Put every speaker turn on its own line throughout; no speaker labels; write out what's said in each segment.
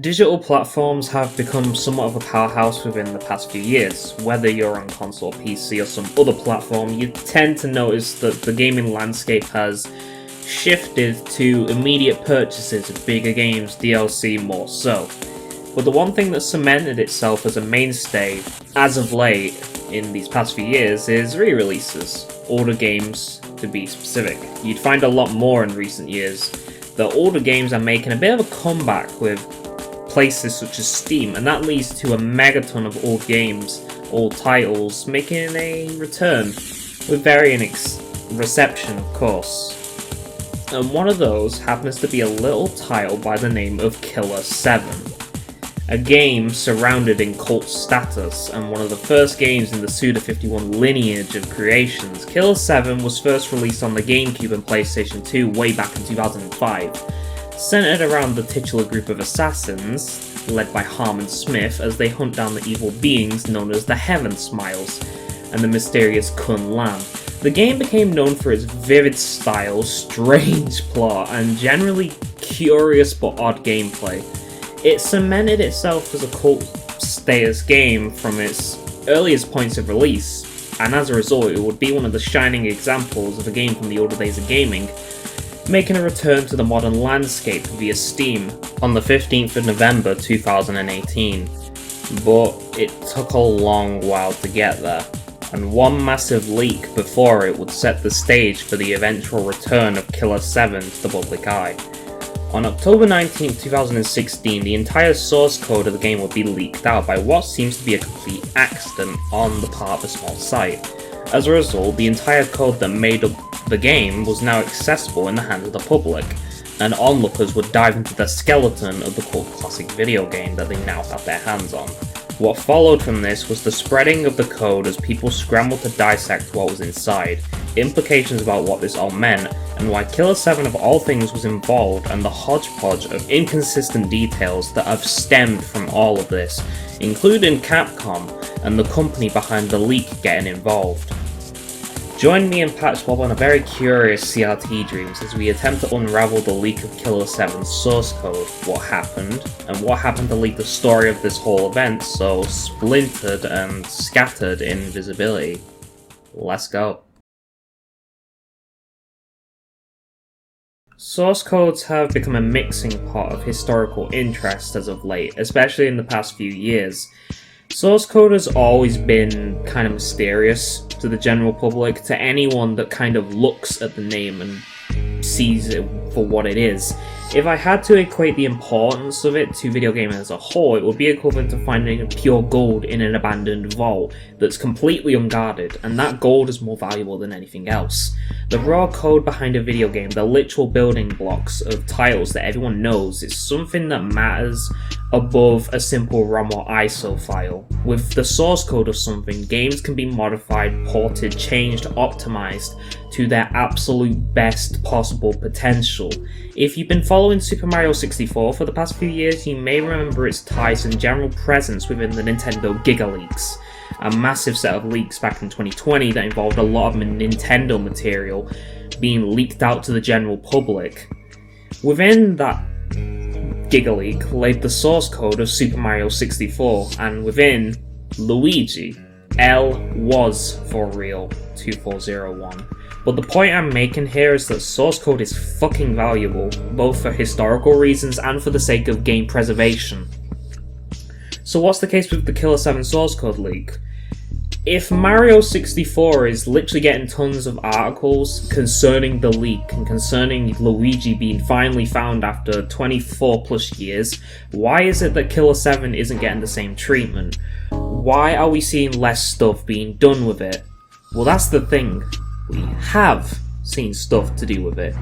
Digital platforms have become somewhat of a powerhouse within the past few years. Whether you're on console, PC, or some other platform, you tend to notice that the gaming landscape has shifted to immediate purchases of bigger games, DLC more so. But the one thing that cemented itself as a mainstay as of late in these past few years is re-releases, older games to be specific. You'd find a lot more in recent years. The older games are making a bit of a comeback with places such as Steam, and that leads to a megaton of old games, old titles, making a return, with varying reception of course. And one of those happens to be a little title by the name of Killer7, a game surrounded in cult status, and one of the first games in the Suda51 lineage of creations. Killer7 was first released on the GameCube and PlayStation 2 way back in 2005. Centered around the titular group of assassins, led by Harmon Smith, as they hunt down the evil beings known as the Heaven Smiles and the mysterious Kun Lan. The game became known for its vivid style, strange plot, and generally curious but odd gameplay. It cemented itself as a cult status game from its earliest points of release, and as a result it would be one of the shining examples of a game from the older days of gaming, making a return to the modern landscape via Steam on the 15th of November 2018. But it took a long while to get there, and one massive leak before it would set the stage for the eventual return of Killer7 to the public eye. On October 19, 2016, the entire source code of the game would be leaked out by what seems to be a complete accident on the part of a small site. As a result, the entire code that made up the game was now accessible in the hands of the public, and onlookers would dive into the skeleton of the cult classic video game that they now have their hands on. What followed from this was the spreading of the code as people scrambled to dissect what was inside, implications about what this all meant, and why Killer7 of all things was involved, and the hodgepodge of inconsistent details that have stemmed from all of this, including Capcom and the company behind the leak getting involved. Join me and PachiiMochii on a very curious CRT dreams as we attempt to unravel the leak of Killer7's source code, what happened, and what happened to leak the story of this whole event so splintered and scattered in visibility. Let's go. Source codes have become a mixing pot of historical interest as of late, especially in the past few years. Source code has always been kind of mysterious to the general public, to anyone that kind of looks at the name and sees it for what it is. If I had to equate the importance of it to video gaming as a whole, it would be equivalent to finding pure gold in an abandoned vault that's completely unguarded, and that gold is more valuable than anything else. The raw code behind a video game, the literal building blocks of titles that everyone knows, is something that matters above a simple ROM or ISO file. With the source code of something, games can be modified, ported, changed, optimized to their absolute best possible potential. If you've been following Super Mario 64 for the past few years, you may remember its ties and general presence within the Nintendo Giga Leaks, a massive set of leaks back in 2020 that involved a lot of Nintendo material being leaked out to the general public. Within that Giga Leak laid the source code of Super Mario 64, and within Luigi, L was for real 2401. But the point I'm making here is that source code is fucking valuable, both for historical reasons and for the sake of game preservation. So what's the case with the Killer7 source code leak? If Mario 64 is literally getting tons of articles concerning the leak and concerning Luigi being finally found after 24 plus years, why is it that Killer7 isn't getting the same treatment? Why are we seeing less stuff being done with it? Well, that's the thing. We have seen stuff to do with it,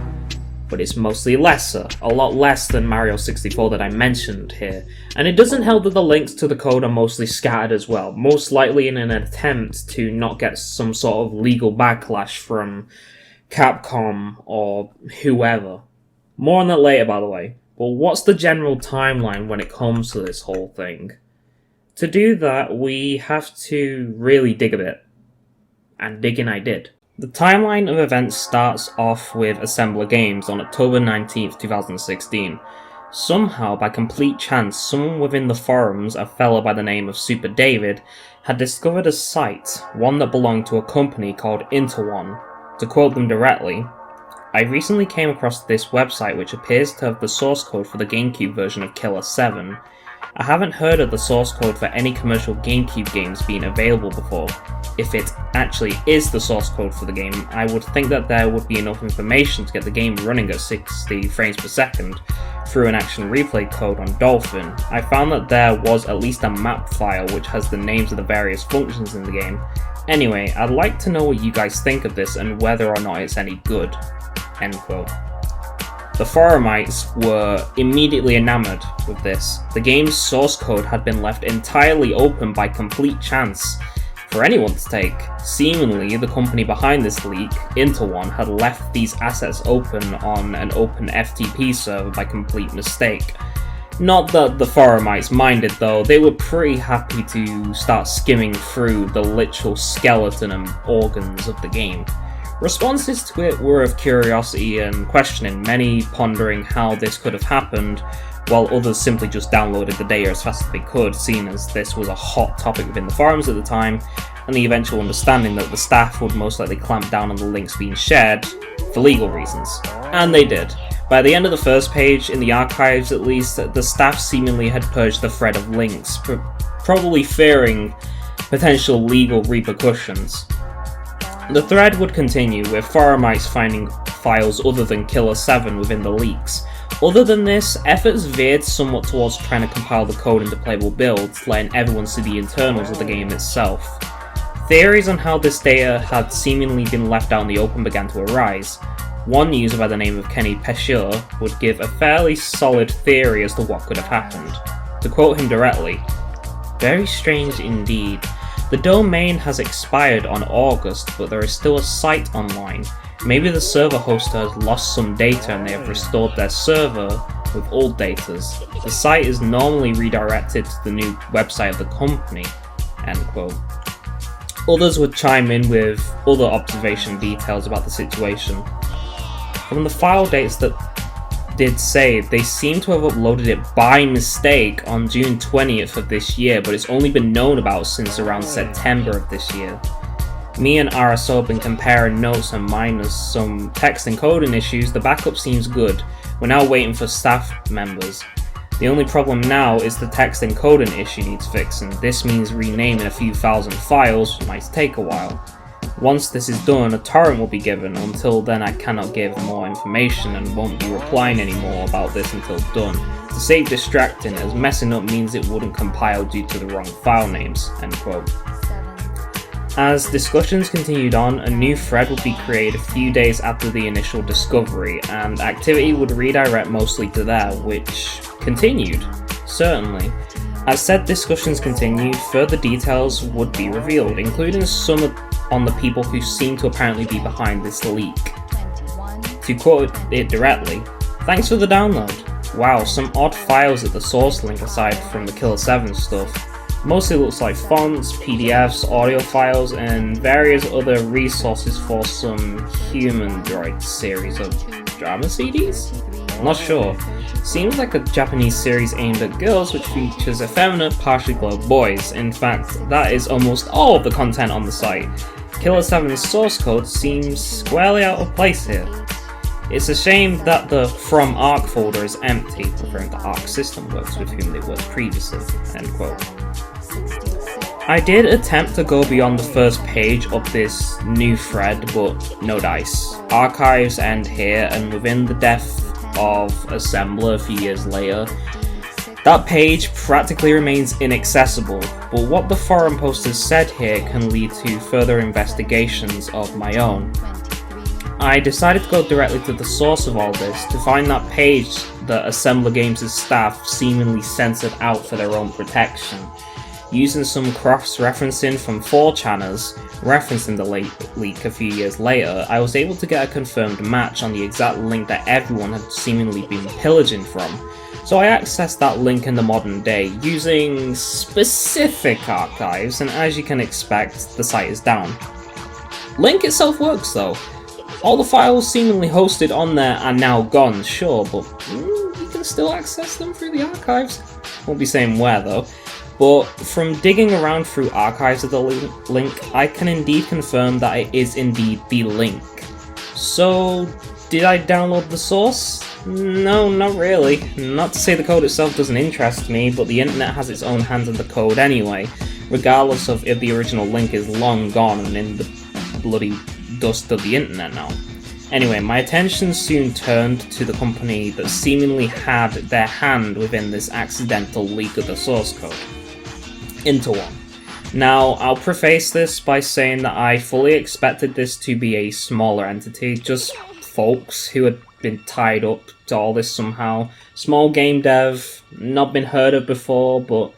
but it's mostly lesser, a lot less than Mario 64 that I mentioned here. And it doesn't help that the links to the code are mostly scattered as well, most likely in an attempt to not get some sort of legal backlash from Capcom or whoever. More on that later, by the way. Well, what's the general timeline when it comes to this whole thing? To do that, we have to really dig a bit. And digging I did. The timeline of events starts off with Assembler Games on October 19th, 2016. Somehow, by complete chance, someone within the forums, a fellow by the name of Super David, had discovered a site, one that belonged to a company called Interone. To quote them directly, "I recently came across this website which appears to have the source code for the GameCube version of Killer 7. I haven't heard of the source code for any commercial GameCube games being available before. If it actually is the source code for the game, I would think that there would be enough information to get the game running at 60 frames per second through an action replay code on Dolphin. I found that there was at least a map file which has the names of the various functions in the game. Anyway, I'd like to know what you guys think of this and whether or not it's any good." End quote. The forumites were immediately enamored with this. The game's source code had been left entirely open by complete chance for anyone to take. Seemingly, the company behind this leak, Interone, had left these assets open on an open FTP server by complete mistake. Not that the forumites minded though, they were pretty happy to start skimming through the literal skeleton and organs of the game. Responses to it were of curiosity and questioning, many pondering how this could have happened, while others simply just downloaded the data as fast as they could, seeing as this was a hot topic within the forums at the time, and the eventual understanding that the staff would most likely clamp down on the links being shared for legal reasons. And they did. By the end of the first page, in the archives at least, the staff seemingly had purged the thread of links, probably fearing potential legal repercussions. The thread would continue, with forumites finding files other than Killer 7 within the leaks. Other than this, efforts veered somewhat towards trying to compile the code into playable builds, letting everyone see the internals of the game itself. Theories on how this data had seemingly been left out in the open began to arise. One user by the name of PachiiMochii would give a fairly solid theory as to what could have happened. To quote him directly, "Very strange indeed. The domain has expired on August, but there is still a site online. Maybe the server hoster has lost some data and they have restored their server with old datas. The site is normally redirected to the new website of the company." End quote. Others would chime in with other observation details about the situation. From the file dates that did save, they seem to have uploaded it by mistake on June 20th of this year, but it's only been known about since around September of this year. Me and RSO have been comparing notes and minus some text encoding issues. The backup seems good. We're now waiting for staff members. The only problem now is the text encoding issue needs fixing. This means renaming a few thousand files, which might take a while. Once this is done, a torrent will be given. Until then, I cannot give more information and won't be replying anymore about this until done. To save distracting, as messing up means it wouldn't compile due to the wrong file names." End quote. As discussions continued on, a new thread would be created a few days after the initial discovery, and activity would redirect mostly to there, which continued, certainly. As said discussions continued, further details would be revealed, including some on the people who seem to apparently be behind this leak. To quote it directly, "Thanks for the download. Wow, some odd files at the source link aside from the Killer 7 stuff. Mostly looks like fonts, PDFs, audio files, and various other resources for some Human Droid series of drama CDs? Not sure. Seems like a Japanese series aimed at girls which features effeminate, partially clothed boys. In fact, that is almost all of the content on the site. Killer 7's source code seems squarely out of place here. It's a shame that the From Arc folder is empty, referring to Arc System Works with whom they worked previously." End quote. I did attempt to go beyond the first page of this new thread, but no dice. Archives end here, and within the death of Assembler a few years later, that page practically remains inaccessible, but what the forum posters said here can lead to further investigations of my own. I decided to go directly to the source of all this, to find that page that Assembler Games' staff seemingly censored out for their own protection. Using some cross-referencing from 4chaners, referencing the leak a few years later, I was able to get a confirmed match on the exact link that everyone had seemingly been pillaging from. So I accessed that link in the modern day, using specific archives, and as you can expect, the site is down. Link itself works though. All the files seemingly hosted on there are now gone, sure, but you can still access them through the archives. Won't be saying where though. But from digging around through archives of the link, I can indeed confirm that it is indeed the link. So, did I download the source? No, not really. Not to say the code itself doesn't interest me, but the internet has its own hands on the code anyway, regardless of if the original link is long gone and in the bloody dust of the internet now. Anyway, my attention soon turned to the company that seemingly had their hand within this accidental leak of the source code. Into1. Now, I'll preface this by saying that I fully expected this to be a smaller entity, just folks who had been tied up to all this somehow. Small game dev, not been heard of before, but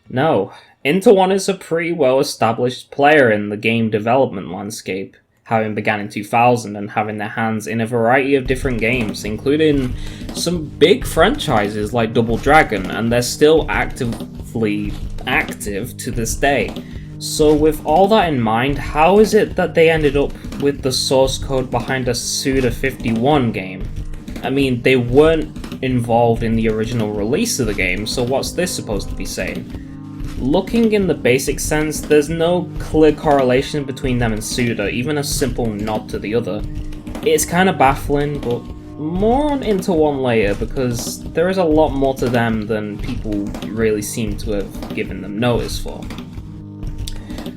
no. Into1 is a pretty well established player in the game development landscape, having begun in 2000 and having their hands in a variety of different games, including some big franchises like Double Dragon, and they're still actively active to this day. So with all that in mind, how is it that they ended up with the source code behind a Suda51 game? I mean, they weren't involved in the original release of the game, so what's this supposed to be saying? Looking in the basic sense, there's no clear correlation between them and Suda, even a simple nod to the other. It's kind of baffling, but more on Into1 later, because there is a lot more to them than people really seem to have given them notice for.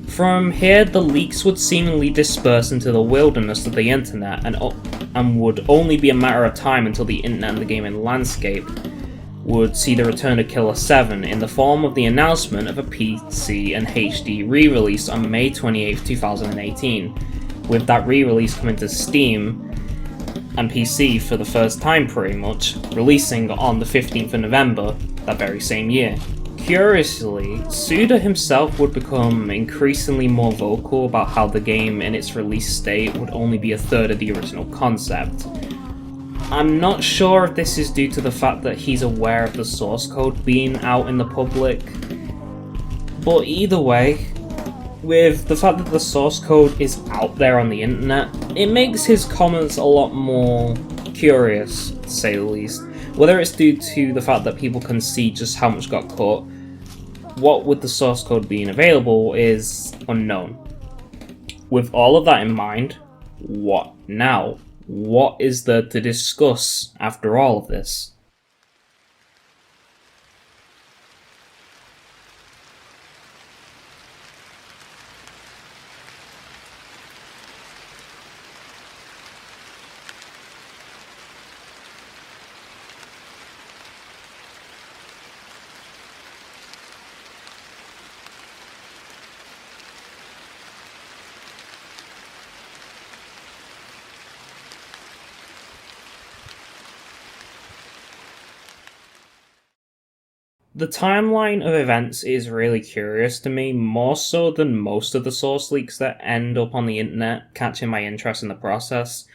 From here, the leaks would seemingly disperse into the wilderness of the internet, and would only be a matter of time until the internet and the gaming landscape would see the return of Killer7 in the form of the announcement of a PC and HD re-release on May 28, 2018, with that re-release coming to Steam and PC for the first time pretty much, releasing on the 15th of November that very same year. Curiously, Suda himself would become increasingly more vocal about how the game in its release state would only be a third of the original concept. I'm not sure if this is due to the fact that he's aware of the source code being out in the public, but either way, with the fact that the source code is out there on the internet, it makes his comments a lot more curious, to say the least. Whether it's due to the fact that people can see just how much got cut, what with the source code being available is unknown. With all of that in mind, what now? What is there to discuss after all of this? The timeline of events is really curious to me, more so than most of the source leaks that end up on the internet catching my interest in the process.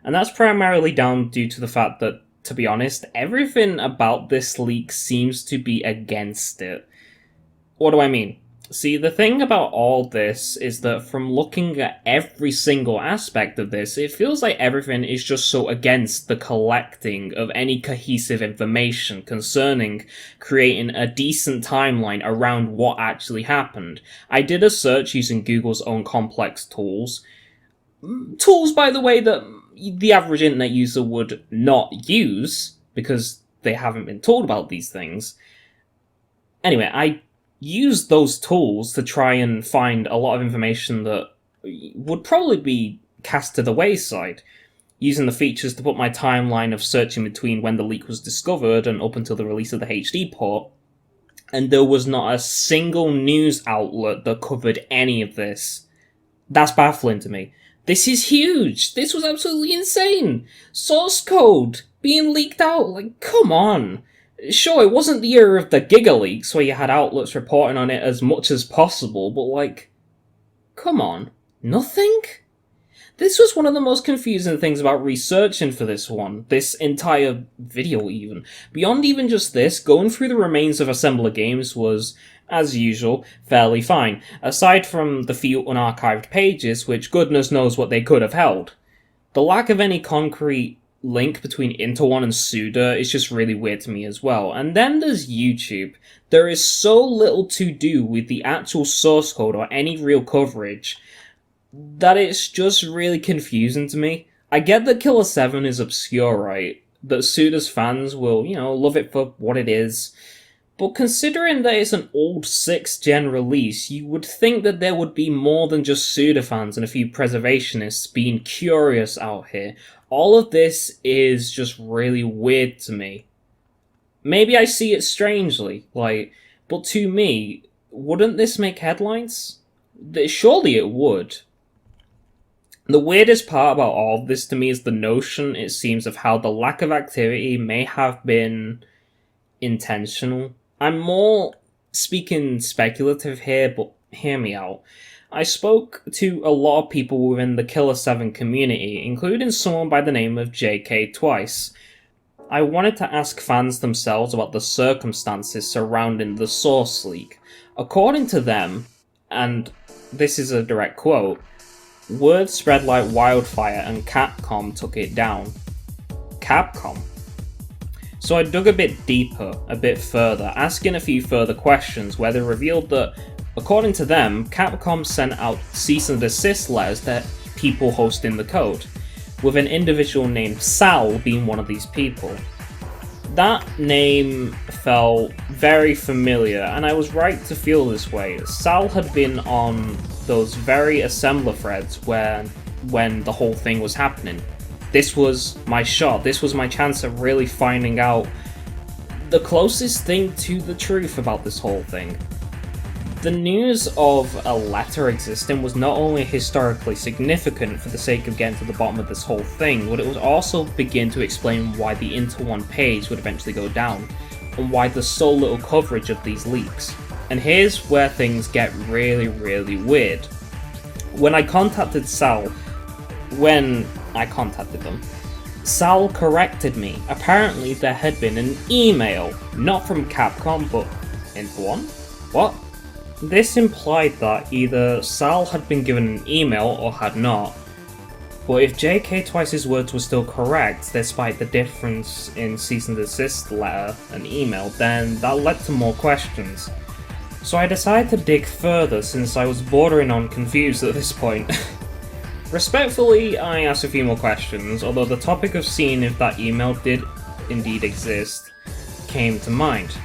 And that's primarily down due to the fact that, to be honest, everything about this leak seems to be against it. What do I mean? See, the thing about all this is that from looking at every single aspect of this, it feels like everything is just so against the collecting of any cohesive information concerning creating a decent timeline around what actually happened. I did a search using Google's own complex tools. Tools, by the way, that the average internet user would not use, because they haven't been told about these things. Anyway, I used those tools to try and find a lot of information that would probably be cast to the wayside, using the features to put my timeline of searching between when the leak was discovered and up until the release of the HD port, and there was not a single news outlet that covered any of this. That's baffling to me. This is huge! This was absolutely insane! Source code being leaked out, like, come on! Sure, it wasn't the era of the Giga leaks where you had outlets reporting on it as much as possible, but like, come on, nothing? This was one of the most confusing things about researching for this one, this entire video even. Beyond even just this, going through the remains of Assembler games was, as usual, fairly fine, aside from the few unarchived pages, which goodness knows what they could have held. The lack of any concrete link between Interone and Suda is just really weird to me as well. And then there's YouTube. There is so little to do with the actual source code or any real coverage that it's just really confusing to me. I get that Killer7 is obscure, right? That Suda's fans will, love it for what it is. But considering that it's an old 6th gen release, you would think that there would be more than just Suda fans and a few preservationists being curious out here. All of this is just really weird to me. Maybe I see it strangely, but to me, wouldn't this make headlines? Surely it would. The weirdest part about all of this to me is the notion, it seems, of how the lack of activity may have been intentional. I'm more speaking speculative here, but hear me out. I spoke to a lot of people within the Killer7 community, including someone by the name of JK Twice. I wanted to ask fans themselves about the circumstances surrounding the Source leak. According to them, and this is a direct quote, word spread like wildfire and Capcom took it down. Capcom? So I dug a bit deeper, a bit further, asking a few further questions where they revealed that, according to them, Capcom sent out cease and desist letters to people hosting the code, with an individual named Sal being one of these people. That name felt very familiar, and I was right to feel this way. Sal had been on those very assembler threads when the whole thing was happening. This was my shot, this was my chance of really finding out the closest thing to the truth about this whole thing. The news of a letter existing was not only historically significant for the sake of getting to the bottom of this whole thing, but it would also begin to explain why the Interone page would eventually go down, and why there's so little coverage of these leaks. And here's where things get really, really weird. When I contacted them, Sal corrected me. Apparently there had been an email, not from Capcom, but Interone? What? This implied that either Sal had been given an email or had not. But if JK Twice's words were still correct, despite the difference in cease and desist letter and email, then that led to more questions. So I decided to dig further since I was bordering on confused at this point. Respectfully, I asked a few more questions, although the topic of seeing if that email did indeed exist came to mind.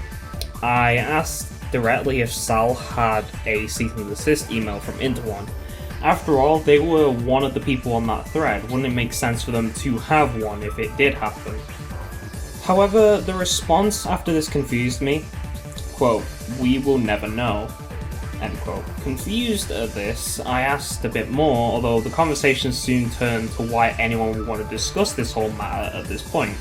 I asked directly if Sal had a cease and desist email from Interone. After all, they were one of the people on that thread. Wouldn't it make sense for them to have one if it did happen? However, the response after this confused me. Quote, "We will never know." End quote. Confused at this, I asked a bit more, although the conversation soon turned to why anyone would want to discuss this whole matter at this point.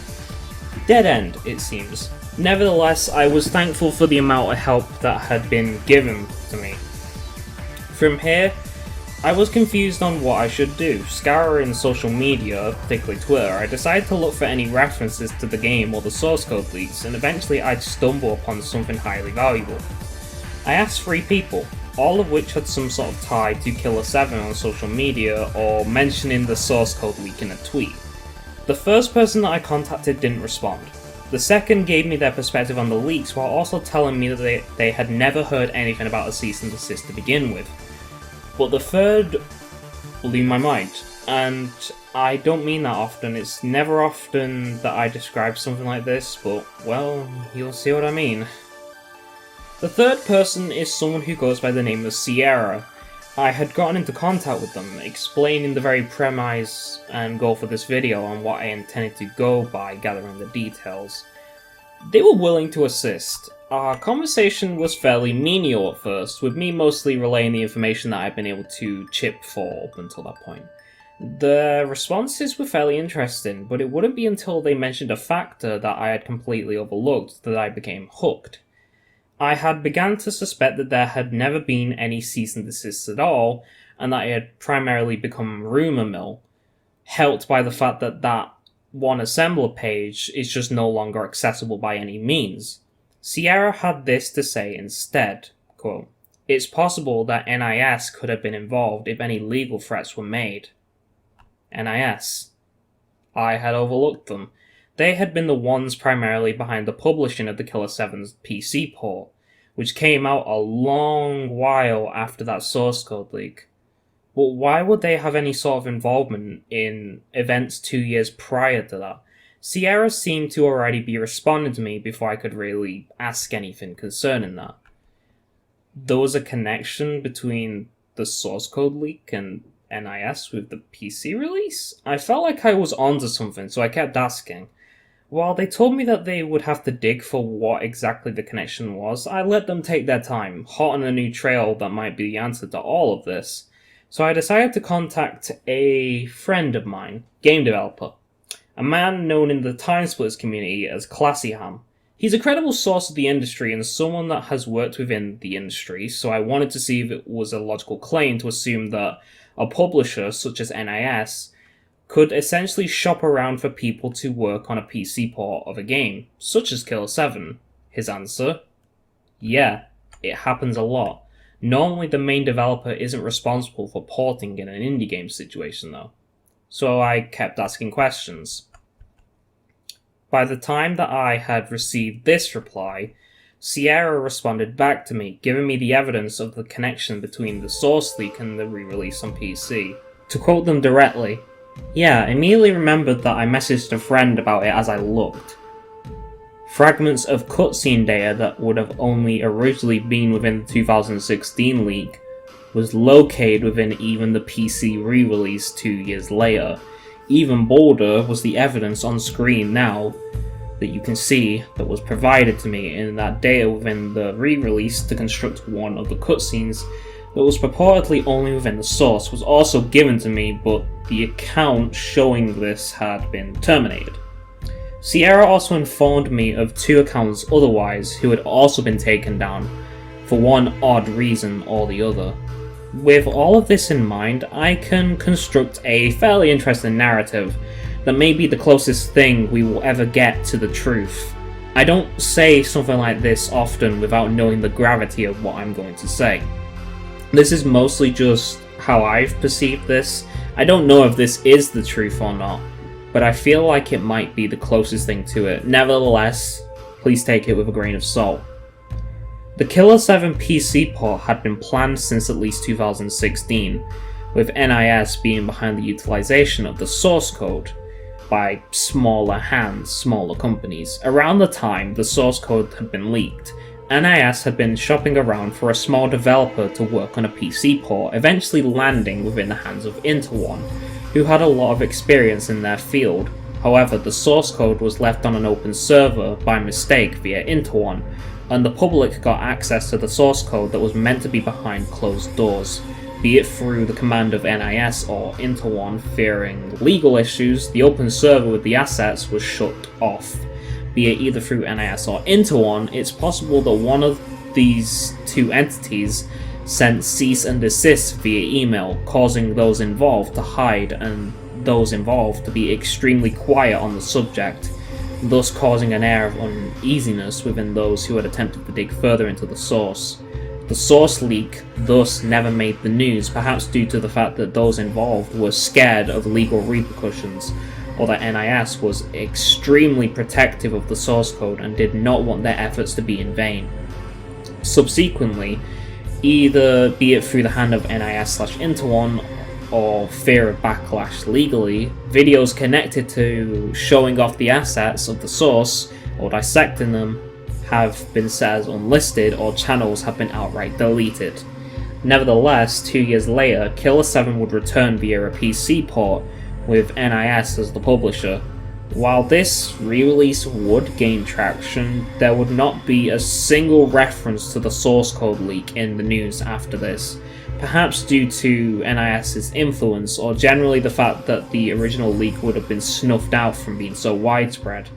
Dead end, it seems. Nevertheless, I was thankful for the amount of help that had been given to me. From here, I was confused on what I should do. Scouring social media, particularly Twitter, I decided to look for any references to the game or the source code leaks, and eventually I'd stumble upon something highly valuable. I asked 3 people, all of which had some sort of tie to Killer7 on social media or mentioning the source code leak in a tweet. The first person that I contacted didn't respond. The second gave me their perspective on the leaks while also telling me that they had never heard anything about a cease and desist to begin with. But the third blew my mind, and I don't mean that often. It's never often that I describe something like this, but, well, you'll see what I mean. The third person is someone who goes by the name of Sierra. I had gotten into contact with them, explaining the very premise and goal for this video and what I intended to go by gathering the details. They were willing to assist. Our conversation was fairly menial at first, with me mostly relaying the information that I'd been able to chip for up until that point. The responses were fairly interesting, but it wouldn't be until they mentioned a factor that I had completely overlooked that I became hooked. I had begun to suspect that there had never been any cease and desists at all, and that it had primarily become rumour mill, helped by the fact that that one assembler page is just no longer accessible by any means. Sierra had this to say instead, quote, "It's possible that NIS could have been involved if any legal threats were made." NIS. I had overlooked them. They had been the ones primarily behind the publishing of the Killer7's PC port, which came out a long while after that source code leak. But why would they have any sort of involvement in events 2 years prior to that? Sierra seemed to already be responding to me before I could really ask anything concerning that. There was a connection between the source code leak and NIS with the PC release? I felt like I was onto something, so I kept asking. While they told me that they would have to dig for what exactly the connection was, I let them take their time, hot on a new trail that might be the answer to all of this. So I decided to contact a friend of mine, game developer, a man known in the Timesplitters community as Classyham. He's a credible source of the industry and someone that has worked within the industry, so I wanted to see if it was a logical claim to assume that a publisher such as NIS could essentially shop around for people to work on a PC port of a game, such as Killer7. His answer? Yeah, it happens a lot. Normally the main developer isn't responsible for porting in an indie game situation though. So I kept asking questions. By the time that I had received this reply, Sierra responded back to me, giving me the evidence of the connection between the source leak and the re-release on PC. To quote them directly, "Yeah, I immediately remembered that I messaged a friend about it as I looked. Fragments of cutscene data that would have only originally been within the 2016 leak was located within even the PC re-release 2 years later. Even bolder was the evidence on screen now that you can see that was provided to me in that data within the re-release to construct one of the cutscenes that was purportedly only within the source was also given to me, but the account showing this had been terminated. Sierra also informed me of 2 accounts otherwise who had also been taken down for one odd reason or the other. With all of this in mind, I can construct a fairly interesting narrative that may be the closest thing we will ever get to the truth. I don't say something like this often without knowing the gravity of what I'm going to say. This is mostly just how I've perceived this. I don't know if this is the truth or not, but I feel like it might be the closest thing to it. Nevertheless, please take it with a grain of salt. The Killer7 PC port had been planned since at least 2016, with NIS being behind the utilization of the source code by smaller companies. Around the time the source code had been leaked, NIS had been shopping around for a small developer to work on a PC port, eventually landing within the hands of Interone, who had a lot of experience in their field. However, the source code was left on an open server by mistake via Interone, and the public got access to the source code that was meant to be behind closed doors. Be it through the command of NIS or Interone fearing legal issues, the open server with the assets was shut off. Be it either through NIS or Interone, it's possible that one of these 2 entities sent cease and desist via email, causing those involved to hide and those involved to be extremely quiet on the subject, thus causing an air of uneasiness within those who had attempted to dig further into the source. The source leak thus never made the news, perhaps due to the fact that those involved were scared of legal repercussions, or that NIS was extremely protective of the source code and did not want their efforts to be in vain. Subsequently, either be it through the hand of NIS/Interone or fear of backlash legally, videos connected to showing off the assets of the source or dissecting them have been set as unlisted, or channels have been outright deleted. Nevertheless, 2 years later, Killer7 would return via a PC port with NIS as the publisher. While this re-release would gain traction, there would not be a single reference to the source code leak in the news after this, perhaps due to NIS's influence, or generally the fact that the original leak would have been snuffed out from being so widespread.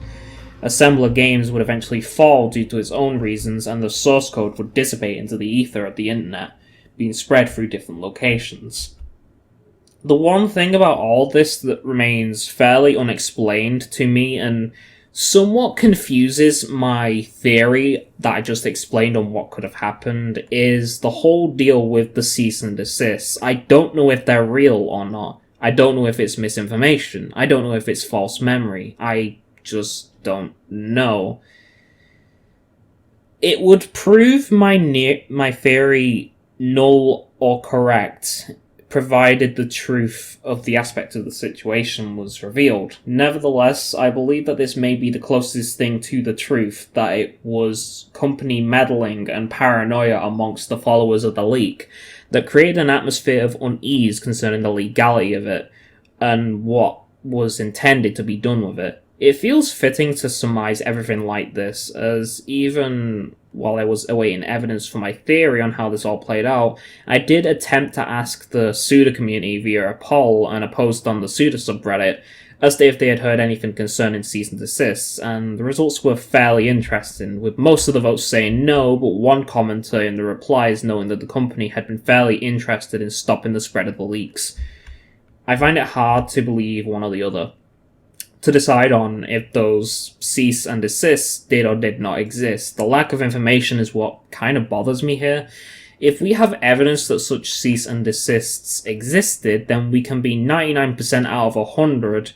Assembler Games would eventually fall due to its own reasons, and the source code would dissipate into the ether of the internet, being spread through different locations. The one thing about all this that remains fairly unexplained to me and somewhat confuses my theory that I just explained on what could have happened is the whole deal with the cease and desist. I don't know if they're real or not. I don't know if it's misinformation. I don't know if it's false memory. I just don't know. It would prove my theory null or correct, provided the truth of the aspect of the situation was revealed. Nevertheless, I believe that this may be the closest thing to the truth, that it was company meddling and paranoia amongst the followers of the leak that created an atmosphere of unease concerning the legality of it, and what was intended to be done with it. It feels fitting to surmise everything like this, as even while I was awaiting evidence for my theory on how this all played out, I did attempt to ask the Suda community via a poll and a post on the Suda subreddit as to if they had heard anything concerning cease and desists, and the results were fairly interesting, with most of the votes saying no, but one commenter in the replies knowing that the company had been fairly interested in stopping the spread of the leaks. I find it hard to believe one or the other, to decide on if those cease and desists did or did not exist. The lack of information is what kind of bothers me here. If we have evidence that such cease and desists existed, then we can be 99% out of 100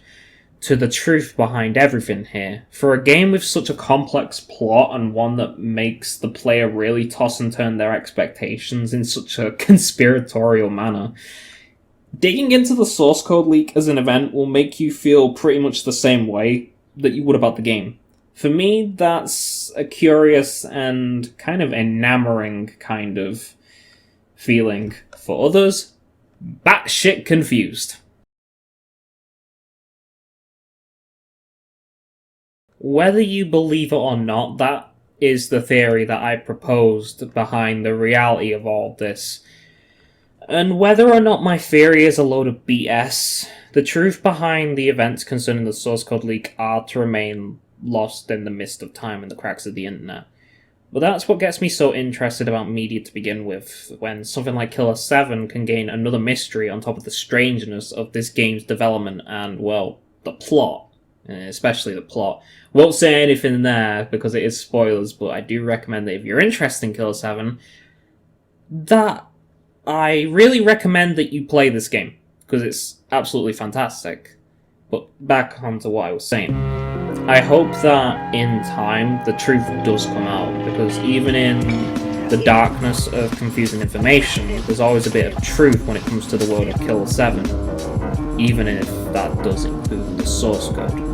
to the truth behind everything here. For a game with such a complex plot and one that makes the player really toss and turn their expectations in such a conspiratorial manner, digging into the source code leak as an event will make you feel pretty much the same way that you would about the game. For me, that's a curious and kind of enamoring kind of feeling. For others, batshit confused. Whether you believe it or not, that is the theory that I proposed behind the reality of all this. And whether or not my theory is a load of BS, the truth behind the events concerning the source code leak are to remain lost in the mist of time and the cracks of the internet. But that's what gets me so interested about media to begin with, when something like Killer7 can gain another mystery on top of the strangeness of this game's development and, well, the plot. Especially the plot. Won't say anything there because it is spoilers, but I do recommend that if you're interested in Killer7, that I really recommend that you play this game, because it's absolutely fantastic. But back onto what I was saying. I hope that in time the truth does come out, because even in the darkness of confusing information, there's always a bit of truth when it comes to the world of Killer7, even if that does include the source code.